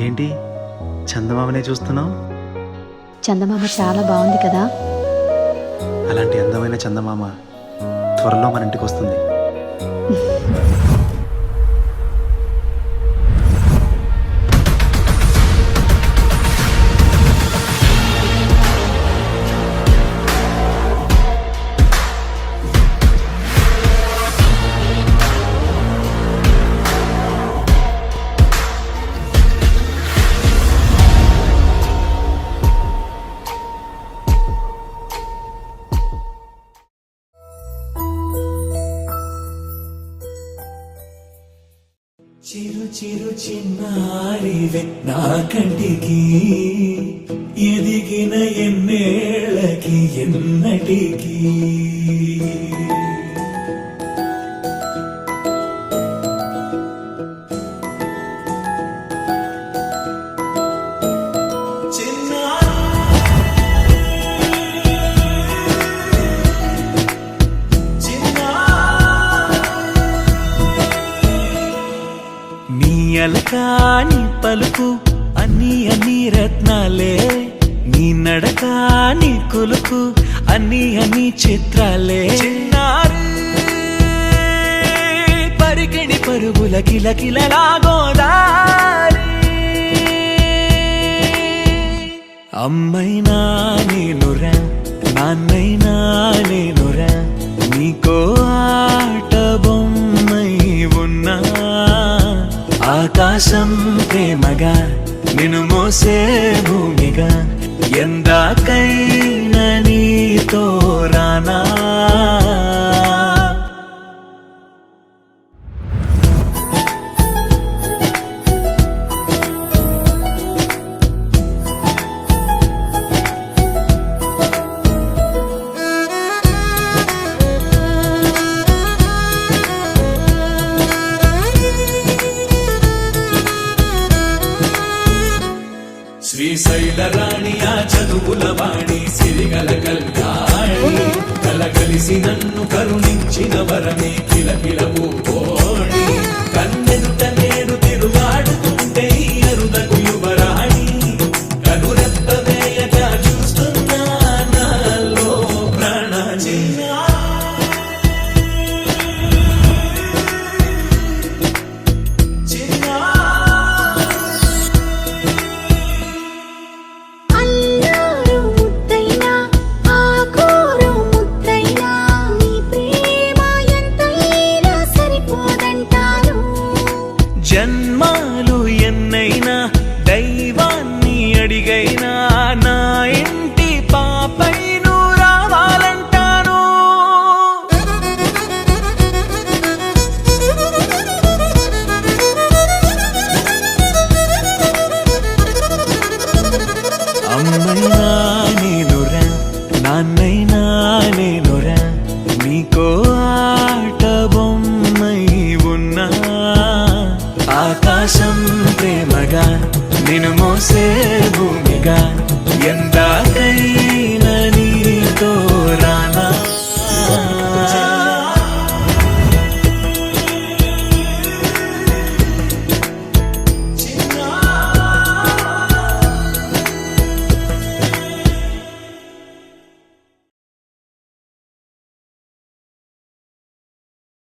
ఏంటి చందమామనే చూస్తున్నావు? చందమామ చాలా బాగుంది కదా. అలాంటి అందమైన చందమామ త్వరలో మన ఇంటికి వస్తుంది. చిరు చిరు చిన్నారివే నా కంటికి ఎదిగిన ఎన్నేళ్ళకి ఎన్నటికి అలకాని పలుకు అన్ని అన్ని రత్నాలే, నీ నడకాని కులుకు అన్ని అన్ని చిత్రాలే. చిన్నారు పరికిణి పరుగుల కిలకిలలాగోదారి, అమ్మైనా నేనురా నాన్నైనా నేనురా, నీకో ఆట బొమ్మై ఉన్నా. ఆకాశం ప్రేమగా నిన్ను మోసే భూమిగా, ఎందాకైనా నీతో రానా. శ్రీశైల రాణి ఆ చదువుల వాణి, సిరిగల కళ్యాణి, కలగలిసి నన్ను కరుణించిన వరమే కిలకిల పూకోణి. కన్నెదుట నేడు తిరుగాడుతుంటే అరుదకు యువరాణి, కనురెప్ప వేయగా చూస్తున్నా నాలో ప్రాణ. జన్మాలు ఎన్నైనా దైవాన్ని అడిగైనా నా ఇంటి పాపై నువ్వు రావాలంటాను. అమ్మైనా నేనురా నాన్నైనా నేనురా, నీకో ఆట బొమ్మై ఉన్నా. ఆకాశం ప్రేమగా నిన్ను మోసే భూమిగా, ఎందాకై